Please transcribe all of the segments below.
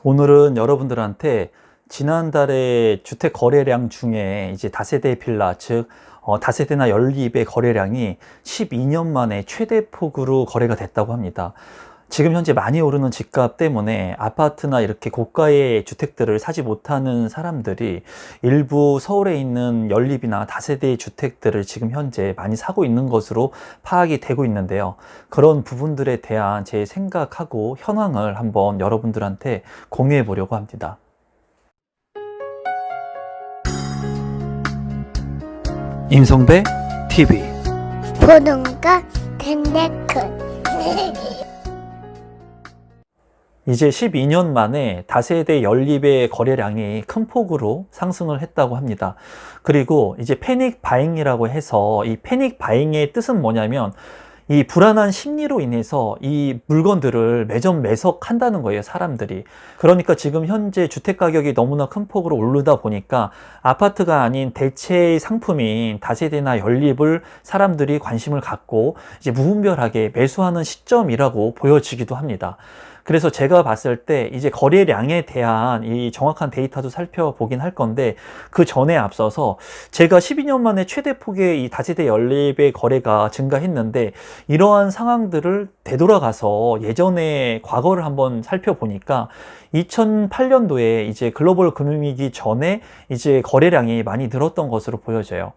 오늘은 여러분들한테 지난달에 주택 거래량 중에 이제 다세대 빌라, 즉 다세대나 연립의 거래량이 12년 만에 최대폭으로 거래가 됐다고 합니다. 지금 현재 많이 오르는 집값 때문에 아파트나 이렇게 고가의 주택들을 사지 못하는 사람들이 일부 서울에 있는 연립이나 다세대 주택들을 지금 현재 많이 사고 있는 것으로 파악이 되고 있는데요. 그런 부분들에 대한 제 생각하고 현황을 한번 여러분들한테 공유해 보려고 합니다. 임성배 TV 보동과 텐데크 이제 12년 만에 다세대 연립의 거래량이 큰 폭으로 상승을 했다고 합니다. 그리고 이제 패닉 바잉이라고 해서 이 패닉 바잉의 뜻은 뭐냐면 이 불안한 심리로 인해서 이 물건들을 매점 매석한다는 거예요, 사람들이. 그러니까 지금 현재 주택 가격이 너무나 큰 폭으로 오르다 보니까 아파트가 아닌 대체의 상품인 다세대나 연립을 사람들이 관심을 갖고 이제 무분별하게 매수하는 시점이라고 보여지기도 합니다. 그래서 제가 봤을 때 이제 거래량에 대한 이 정확한 데이터도 살펴보긴 할 건데, 그 전에 앞서서 제가 12년 만에 최대 폭의 이 다세대 연립의 거래가 증가했는데, 이러한 상황들을 되돌아가서 예전에 과거를 한번 살펴보니까 2008년도에 이제 글로벌 금융위기 전에 이제 거래량이 많이 늘었던 것으로 보여져요.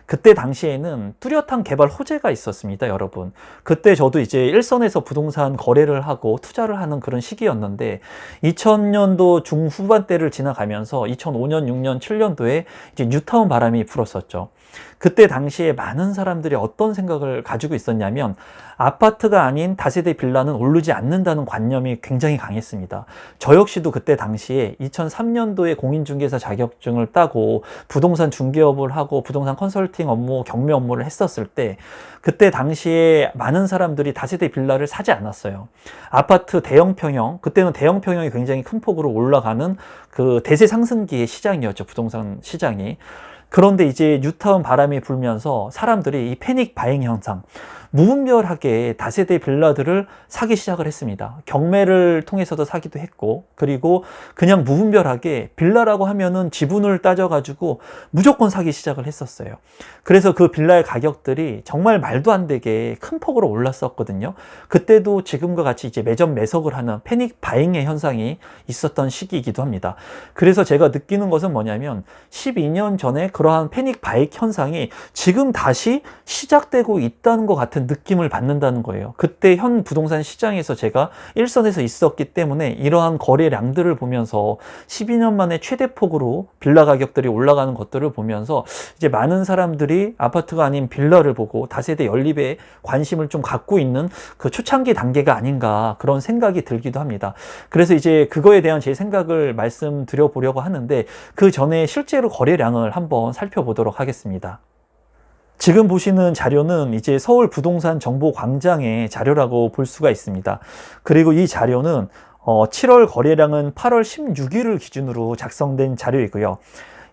그때 당시에는 뚜렷한 개발 호재가 있었습니다, 여러분. 그때 저도 이제 일선에서 부동산 거래를 하고 투자를 하는 그런 시기였는데, 2000년도 중후반대를 지나가면서 2005년, 6년, 7년도에 이제 뉴타운 바람이 불었었죠. 그때 당시에 많은 사람들이 어떤 생각을 가지고 있었냐면, 아파트가 아닌 다세대 빌라는 오르지 않는다는 관념이 굉장히 강했습니다. 저 역시도 그때 당시에 2003년도에 공인중개사 자격증을 따고 부동산 중개업을 하고 부동산 컨설팅 업무, 경매 업무를 했었을 때, 그때 당시에 많은 사람들이 다세대 빌라를 사지 않았어요. 아파트 대형 평형, 그때는 대형 평형이 굉장히 큰 폭으로 올라가는 그 대세 상승기의 시장이었죠, 부동산 시장이. 그런데 이제 뉴타운 바람이 불면서 사람들이 이 패닉 바잉 현상, 무분별하게 다세대 빌라들을 사기 시작을 했습니다. 경매를 통해서도 사기도 했고, 그리고 그냥 무분별하게 빌라라고 하면은 지분을 따져가지고 무조건 사기 시작을 했었어요. 그래서 그 빌라의 가격들이 정말 말도 안 되게 큰 폭으로 올랐었거든요. 그때도 지금과 같이 이제 매점 매석을 하는 패닉 바잉의 현상이 있었던 시기이기도 합니다. 그래서 제가 느끼는 것은 뭐냐면 12년 전에 그러한 패닉 바잉 현상이 지금 다시 시작되고 있다는 것 같은 느낌을 받는다는 거예요. 그때 현 부동산 시장에서 제가 일선에서 있었기 때문에 이러한 거래량들을 보면서 12년 만에 최대폭으로 빌라 가격들이 올라가는 것들을 보면서 이제 많은 사람들이 아파트가 아닌 빌라를 보고 다세대 연립에 관심을 좀 갖고 있는 그 초창기 단계가 아닌가, 그런 생각이 들기도 합니다. 그래서 이제 그거에 대한 제 생각을 말씀드려 보려고 하는데, 그 전에 실제로 거래량을 한번 살펴보도록 하겠습니다. 지금 보시는 자료는 이제 서울 부동산 정보 광장의 자료라고 볼 수가 있습니다. 그리고 이 자료는 7월 거래량은 8월 16일을 기준으로 작성된 자료이고요.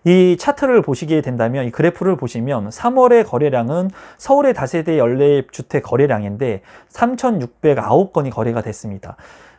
이 차트를 보시게 된다면, 이 그래프를 보시면 3월의 거래량은 서울의 다세대 연립주택 거래량인데 3,609건이 거래가 됐습니다.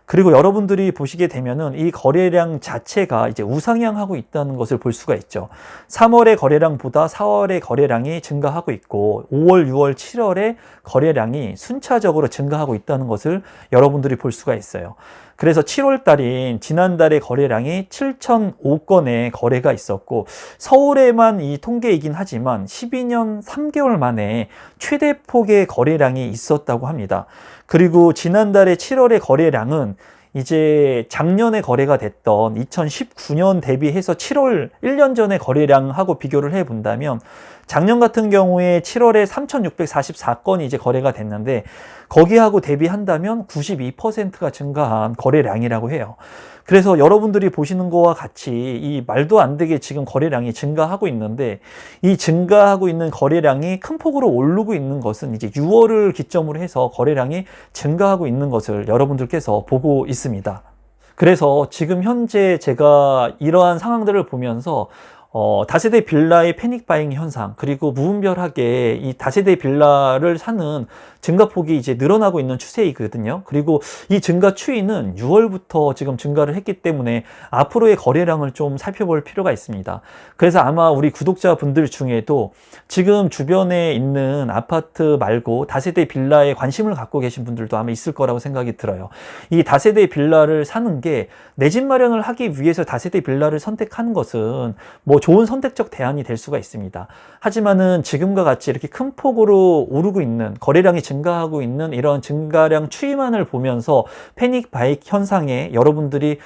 그리고 여러분들이 보시게 되면은 이 거래량 자체가 이제 우상향하고 있다는 것을 볼 수가 있죠. 3월의 거래량보다 4월의 거래량이 증가하고 있고, 5월, 6월, 7월의 거래량이 순차적으로 증가하고 있다는 것을 여러분들이 볼 수가 있어요. 그래서 7월 달인 지난달의 거래량이 7,005건의 거래가 있었고, 서울에만 이 통계이긴 하지만 12년 3개월 만에 최대폭의 거래량이 있었다고 합니다. 그리고 지난달의 7월의 거래량은 이제 작년에 거래가 됐던 2019년 대비해서 7월 1년 전의 거래량하고 비교를 해 본다면, 작년 같은 경우에 7월에 3,644건이 이제 거래가 됐는데, 거기하고 대비한다면 92%가 증가한 거래량이라고 해요. 그래서 여러분들이 보시는 거와 같이 이 말도 안 되게 지금 거래량이 증가하고 있는데, 이 증가하고 있는 거래량이 큰 폭으로 오르고 있는 것은 이제 6월을 기점으로 해서 거래량이 증가하고 있는 것을 여러분들께서 보고 있습니다. 그래서 지금 현재 제가 이러한 상황들을 보면서 다세대 빌라의 패닉 바잉 현상, 그리고 무분별하게 이 다세대 빌라를 사는 증가폭이 이제 늘어나고 있는 추세이거든요. 그리고 이 증가 추이는 6월부터 지금 증가를 했기 때문에 앞으로의 거래량을 좀 살펴볼 필요가 있습니다. 그래서 아마 우리 구독자분들 중에도 지금 주변에 있는 아파트 말고 다세대 빌라에 관심을 갖고 계신 분들도 아마 있을 거라고 생각이 들어요. 이 다세대 빌라를 사는 게 내 집 마련을 하기 위해서 다세대 빌라를 선택하는 것은 뭐 좋은 선택적 대안이 될 수가 있습니다. 하지만은 지금과 같이 이렇게 큰 폭으로 오르고 있는, 거래량이 증가하고 있는 이런 증가량 추이만을 보면서 패닉 바잉 현상에 여러분들이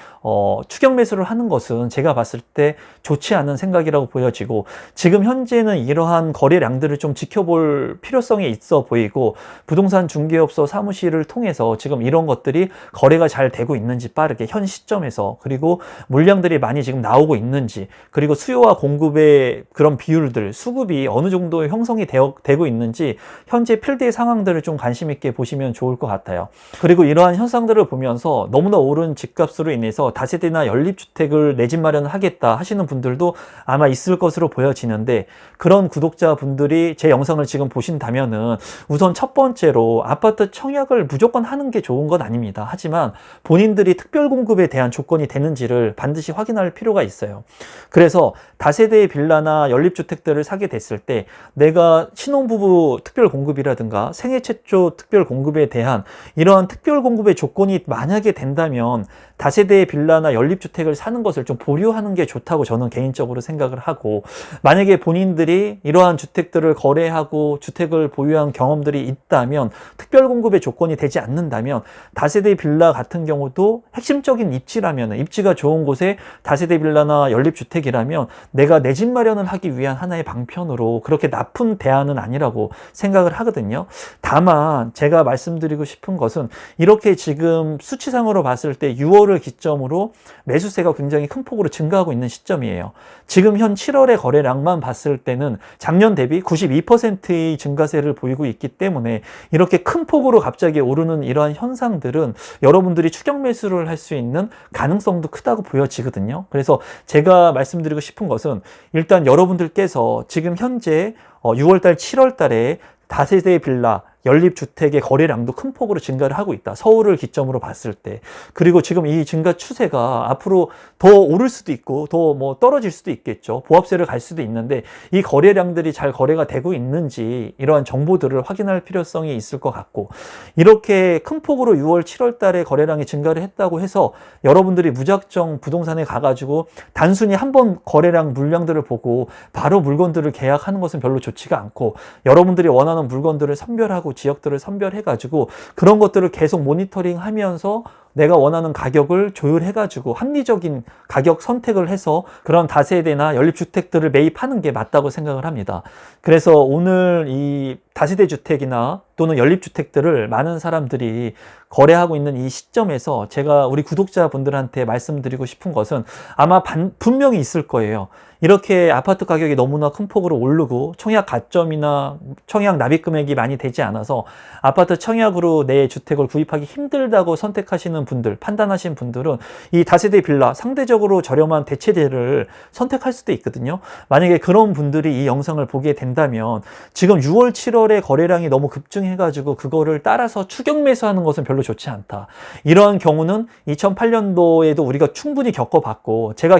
추격 매수를 하는 것은 제가 봤을 때 좋지 않은 생각이라고 보여지고, 지금 현재는 이러한 거래량들을 좀 지켜볼 필요성이 있어 보이고, 부동산 중개업소 사무실을 통해서 지금 이런 것들이 거래가 잘 되고 있는지 빠르게 현 시점에서, 그리고 물량들이 많이 지금 나오고 있는지, 그리고 수요와 공급의 그런 비율들, 수급이 어느 정도 형성이 되고 있는지 현재 필드의 상황들을 좀 관심 있게 보시면 좋을 것 같아요. 그리고 이러한 현상들을 보면서 너무나 오른 집값으로 인해서 다세대나 연립주택을 내 집 마련을 하겠다 하시는 분들도 아마 있을 것으로 보여지는데, 그런 구독자분들이 제 영상을 지금 보신다면은 우선 첫 번째로 아파트 청약을 무조건 하는 게 좋은 건 아닙니다. 하지만 본인들이 특별 공급에 대한 조건이 되는지를 반드시 확인할 필요가 있어요. 그래서 다세대의 빌라나 연립주택들을 사게 됐을 때 내가 신혼부부 특별 공급이라든가 생애 최초 특별 공급에 대한 이러한 특별 공급의 조건이 만약에 된다면 다세대의 빌라나 연립주택을 사는 것을 좀 보류하는 게 좋다고 저는 개인적으로 생각을 하고, 만약에 본인들이 이러한 주택들을 거래하고 주택을 보유한 경험들이 있다면, 특별 공급의 조건이 되지 않는다면 다세대 빌라 같은 경우도 핵심적인 입지라면, 입지가 좋은 곳에 다세대 빌라나 연립주택이라면 내가 내 집 마련을 하기 위한 하나의 방편으로 그렇게 나쁜 대안은 아니라고 생각을 하거든요. 다만 제가 말씀드리고 싶은 것은, 이렇게 지금 수치상으로 봤을 때 6월을 기점으로 매수세가 굉장히 큰 폭으로 증가하고 있는 시점이에요. 지금 현 7월의 거래량만 봤을 때는 작년 대비 92%의 증가세를 보이고 있기 때문에 이렇게 큰 폭으로 갑자기 오르는 이러한 현상들은 여러분들이 추격 매수를 할 수 있는 가능성도 크다고 보여지거든요. 그래서 제가 말씀드리고 싶은 것은, 일단 여러분들께서 지금 현재 6월달, 7월달에 다세대 빌라, 연립주택의 거래량도 큰 폭으로 증가를 하고 있다. 서울을 기점으로 봤을 때. 그리고 지금 이 증가 추세가 앞으로 더 오를 수도 있고 더 뭐 떨어질 수도 있겠죠. 보합세를 갈 수도 있는데, 이 거래량들이 잘 거래가 되고 있는지 이러한 정보들을 확인할 필요성이 있을 것 같고, 이렇게 큰 폭으로 6월, 7월 달에 거래량이 증가를 했다고 해서 여러분들이 무작정 부동산에 가가지고 단순히 한번 거래량 물량들을 보고 바로 물건들을 계약하는 것은 별로 좋지가 않고, 여러분들이 원하는 물건들을 선별하고 지역들을 선별해가지고 그런 것들을 계속 모니터링 하면서 내가 원하는 가격을 조율해가지고 합리적인 가격 선택을 해서 그런 다세대나 연립주택들을 매입하는 게 맞다고 생각을 합니다. 그래서 오늘 이 다세대 주택이나 또는 연립주택들을 많은 사람들이 거래하고 있는 이 시점에서 제가 우리 구독자분들한테 말씀드리고 싶은 것은, 아마 분명히 있을 거예요. 이렇게 아파트 가격이 너무나 큰 폭으로 오르고 청약 가점이나 청약 납입 금액이 많이 되지 않아서 아파트 청약으로 내 주택을 구입하기 힘들다고 선택하시는 분들, 판단하신 분들은 이 다세대 빌라, 상대적으로 저렴한 대체제를 선택할 수도 있거든요. 만약에 그런 분들이 이 영상을 보게 된다면, 지금 6월, 7월에 거래량이 너무 급증해가지고 그거를 따라서 추격 매수하는 것은 별로 좋지 않다. 이러한 경우는 2008년도에도 우리가 충분히 겪어봤고, 제가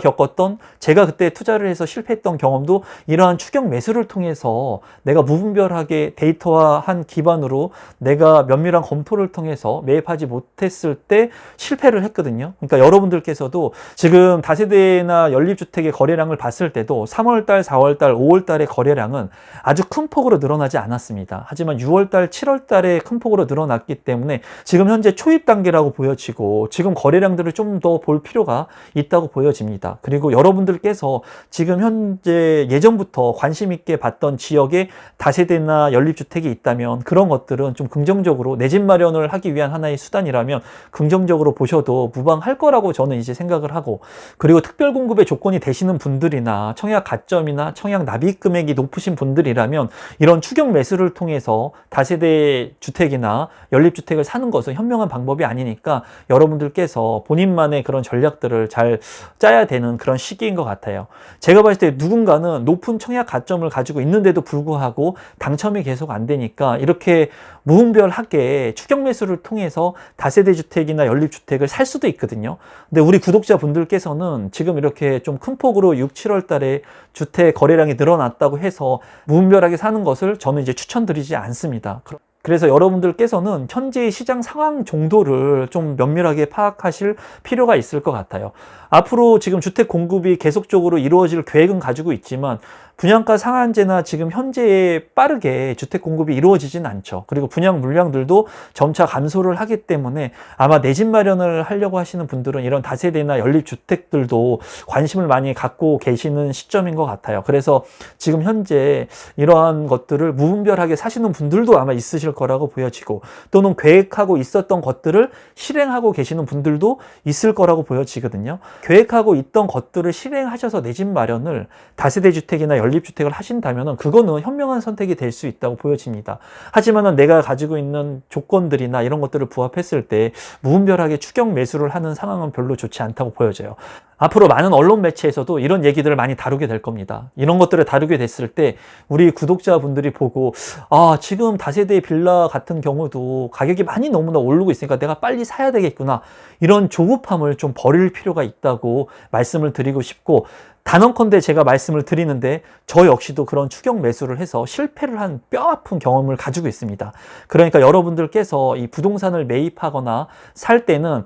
그때 투자를 해서 실패했던 경험도 이러한 추격 매수를 통해서 내가 무분별하게 데이터화한 기반으로 내가 면밀한 검토를 통해서 매입하지 못했을 때 실패를 했거든요. 그러니까 여러분들께서도 지금 다세대나 연립주택의 거래량을 봤을 때도 3월달, 4월달, 5월달의 거래량은 아주 큰 폭으로 늘어나지 않았습니다. 하지만 6월달, 7월달에 큰 폭으로 늘어났기 때문에 지금 현재 초입 단계라고 보여지고, 지금 거래량들을 좀 더 볼 필요가 있다고 보여집니다. 그리고 여러분들께서 지금 현재 예전부터 관심 있게 봤던 지역에 다세대나 연립주택이 있다면 그런 것들은 좀 긍정적으로, 내 집 마련을 하기 위한 하나의 수단이라면 긍정 긍정적으로 보셔도 무방할 거라고 저는 이제 생각을 하고, 그리고 특별 공급의 조건이 되시는 분들이나 청약 가점이나 청약 납입 금액이 높으신 분들이라면 이런 추격 매수를 통해서 다세대 주택이나 연립주택을 사는 것은 현명한 방법이 아니니까 여러분들께서 본인만의 그런 전략들을 잘 짜야 되는 그런 시기인 것 같아요. 제가 봤을 때 누군가는 높은 청약 가점을 가지고 있는데도 불구하고 당첨이 계속 안 되니까 이렇게 무분별하게 추격 매수를 통해서 다세대 주택이나 연립주택을 살 수도 있거든요. 근데 우리 구독자분들께서는 지금 이렇게 좀 큰 폭으로 6, 7월 달에 주택 거래량이 늘어났다고 해서 무분별하게 사는 것을 저는 이제 추천드리지 않습니다. 그래서 여러분들께서는 현재의 시장 상황 정도를 좀 면밀하게 파악하실 필요가 있을 것 같아요. 앞으로 지금 주택 공급이 계속적으로 이루어질 계획은 가지고 있지만 분양가 상한제나 지금 현재 빠르게 주택 공급이 이루어지진 않죠. 그리고 분양 물량들도 점차 감소를 하기 때문에 아마 내 집 마련을 하려고 하시는 분들은 이런 다세대나 연립주택들도 관심을 많이 갖고 계시는 시점인 것 같아요. 그래서 지금 현재 이러한 것들을 무분별하게 사시는 분들도 아마 있으실 거라고 보여지고, 또는 계획하고 있었던 것들을 실행하고 계시는 분들도 있을 거라고 보여지거든요. 계획하고 있던 것들을 실행하셔서 내 집 마련을 다세대 주택이나 연립주택을 하신다면 그거는 현명한 선택이 될 수 있다고 보여집니다. 하지만 내가 가지고 있는 조건들이나 이런 것들을 부합했을 때 무분별하게 추격 매수를 하는 상황은 별로 좋지 않다고 보여져요. 앞으로 많은 언론 매체에서도 이런 얘기들을 많이 다루게 될 겁니다. 이런 것들을 다루게 됐을 때 우리 구독자분들이 보고, 아, 지금 다세대 빌라 같은 경우도 가격이 많이 너무나 오르고 있으니까 내가 빨리 사야 되겠구나, 이런 조급함을 좀 버릴 필요가 있다고 말씀을 드리고 싶고, 단언컨대 제가 말씀을 드리는데 저 역시도 그런 추격 매수를 해서 실패를 한 뼈아픈 경험을 가지고 있습니다. 그러니까 여러분들께서 이 부동산을 매입하거나 살 때는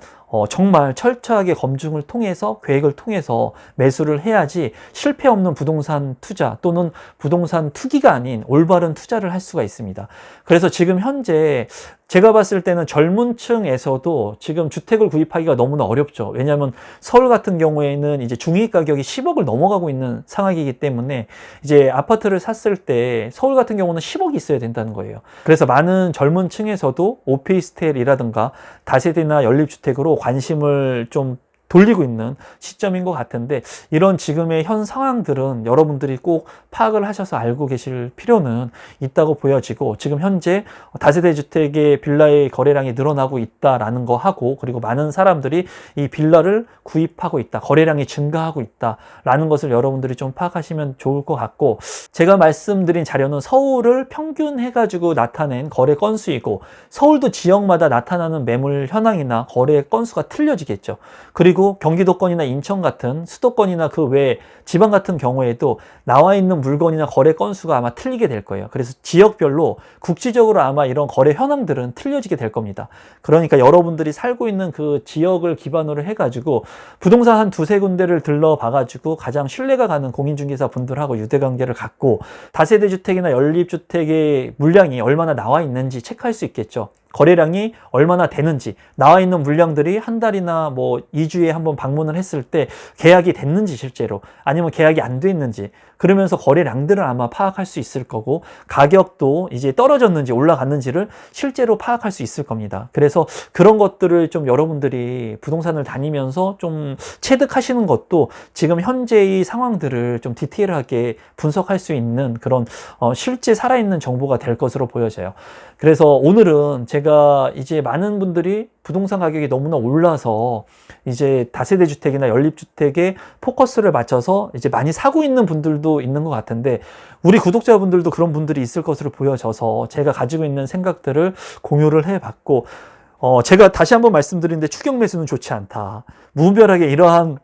정말 철저하게 검증을 통해서, 계획을 통해서 매수를 해야지 실패 없는 부동산 투자 또는 부동산 투기가 아닌 올바른 투자를 할 수가 있습니다. 그래서 지금 현재 제가 봤을 때는 젊은 층에서도 지금 주택을 구입하기가 너무나 어렵죠. 왜냐하면 서울 같은 경우에는 이제 중위 가격이 10억을 넘어가고 있는 상황이기 때문에 이제 아파트를 샀을 때 서울 같은 경우는 10억이 있어야 된다는 거예요. 그래서 많은 젊은 층에서도 오피스텔이라든가 다세대나 연립주택으로 관심을 좀 돌리고 있는 시점인 것 같은데, 이런 지금의 현 상황들은 여러분들이 꼭 파악을 하셔서 알고 계실 필요는 있다고 보여지고, 지금 현재 다세대 주택의 빌라의 거래량이 늘어나고 있다라는 거 하고, 그리고 많은 사람들이 이 빌라를 구입하고 있다, 거래량이 증가하고 있다라는 것을 여러분들이 좀 파악하시면 좋을 것 같고, 제가 말씀드린 자료는 서울을 평균해가지고 나타낸 거래 건수이고, 서울도 지역마다 나타나는 매물 현황이나 거래 건수가 틀려지겠죠. 그리고 경기도권이나 인천 같은 수도권이나 그 외 지방 같은 경우에도 나와 있는 물건이나 거래 건수가 아마 틀리게 될 거예요. 그래서 지역별로 국지적으로 아마 이런 거래 현황들은 틀려지게 될 겁니다. 그러니까 여러분들이 살고 있는 그 지역을 기반으로 해가지고 부동산 한 두세 군데를 들러봐가지고 가장 신뢰가 가는 공인중개사 분들하고 유대관계를 갖고 다세대 주택이나 연립주택의 물량이 얼마나 나와 있는지 체크할 수 있겠죠. 거래량이 얼마나 되는지, 나와 있는 물량들이 한 달이나 뭐 2주에 한번 방문을 했을 때 계약이 됐는지, 실제로 아니면 계약이 안 됐는지, 그러면서 거래량들을 아마 파악할 수 있을 거고, 가격도 이제 떨어졌는지 올라갔는지를 실제로 파악할 수 있을 겁니다. 그래서 그런 것들을 좀 여러분들이 부동산을 다니면서 좀 체득하시는 것도 지금 현재의 상황들을 좀 디테일하게 분석할 수 있는 그런 실제 살아있는 정보가 될 것으로 보여져요. 그래서 오늘은 제가 이제 많은 분들이 부동산 가격이 너무나 올라서 이제 다세대 주택이나 연립주택에 포커스를 맞춰서 이제 많이 사고 있는 분들도 있는 것 같은데, 우리 구독자분들도 그런 분들이 있을 것으로 보여져서 제가 가지고 있는 생각들을 공유를 해봤고, 제가 다시 한번 말씀드리는데 추격 매수는 좋지 않다. 무분별하게 이러한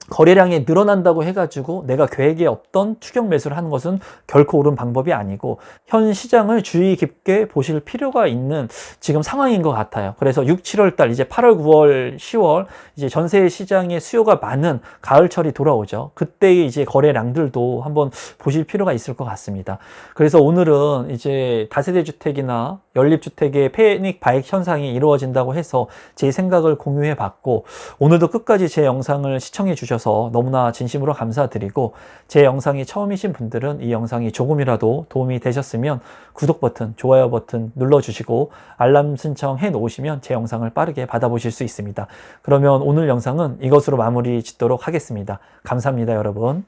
거래량이 늘어난다고 해가지고 내가 계획에 없던 추격 매수를 하는 것은 결코 옳은 방법이 아니고, 현 시장을 주의 깊게 보실 필요가 있는 지금 상황인 것 같아요. 그래서 6, 7월 달, 이제 8월, 9월, 10월 이제 전세 시장에 수요가 많은 가을철이 돌아오죠. 그때의 이제 거래량들도 한번 보실 필요가 있을 것 같습니다. 그래서 오늘은 이제 다세대 주택이나 연립주택의 패닉 바익 현상이 이루어진다고 해서 제 생각을 공유해 봤고, 오늘도 끝까지 제 영상을 시청해 주셔서 너무나 진심으로 감사드리고, 제 영상이 처음이신 분들은 이 영상이 조금이라도 도움이 되셨으면 구독 버튼, 좋아요 버튼 눌러주시고 알람 신청해 놓으시면 제 영상을 빠르게 받아보실 수 있습니다. 그러면 오늘 영상은 이것으로 마무리 짓도록 하겠습니다. 감사합니다, 여러분.